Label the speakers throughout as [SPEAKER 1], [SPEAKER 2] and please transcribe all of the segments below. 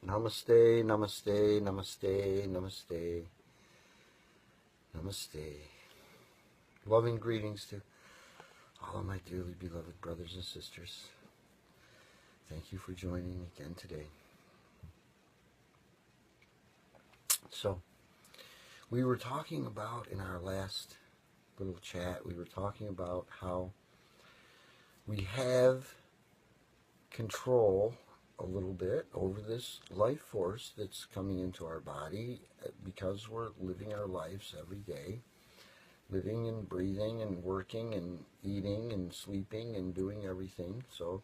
[SPEAKER 1] Namaste, namaste, namaste, namaste, namaste. Loving greetings to all of my dearly beloved brothers and sisters. Thank you for joining again today. So, we were talking about in our last little chat, we were talking about how we have control a little bit over this life force that's coming into our body because we're living our lives every day, living and breathing and working and eating and sleeping and doing everything. So,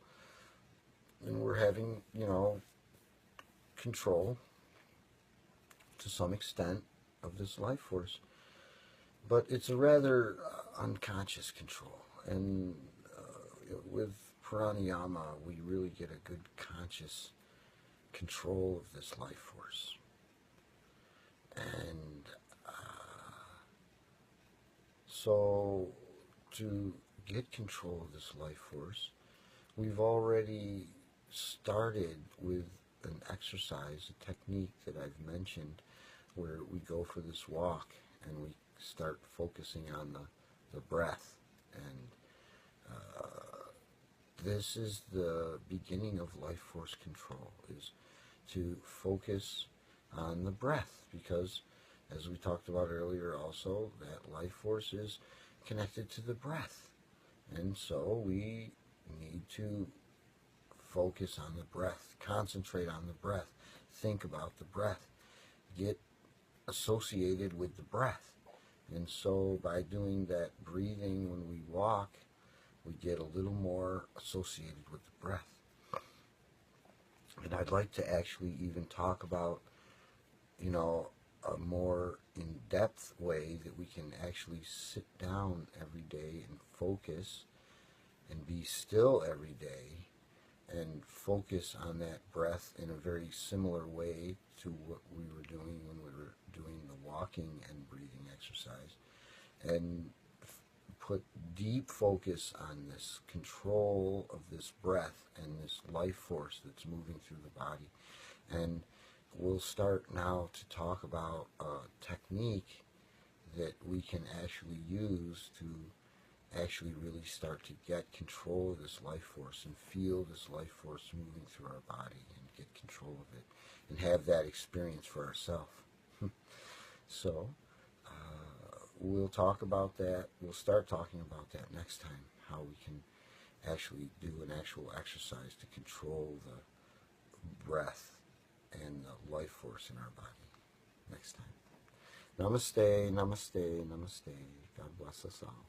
[SPEAKER 1] and we're having, control to some extent of this life force. But it's a rather unconscious control. And with Pranayama, we really get a good conscious control of this life force. And so to get control of this life force, we've already started with an exercise, a technique that I've mentioned, where we go for this walk and we start focusing on the breath. And this is the beginning of life force control, is to focus on the breath, because as we talked about earlier also, that life force is connected to the breath. And so we need to focus on the breath, concentrate on the breath, think about the breath, get associated with the breath. And so by doing that breathing when we walk, we get a little more associated with the breath. And I'd like to actually even talk about, a more in-depth way that we can actually sit down every day and focus and be still every day and focus on that breath in a very similar way to what we were doing when we were doing the walking and breathing exercise, and put deep focus on this control of this breath and this life force that's moving through the body. And we'll start now to talk about a technique that we can actually use to actually really start to get control of this life force and feel this life force moving through our body and get control of it and have that experience for ourselves. So, we'll talk about that. We'll start talking about that next time, how we can actually do an actual exercise to control the breath and the life force in our body next time. Namaste, namaste, namaste. God bless us all.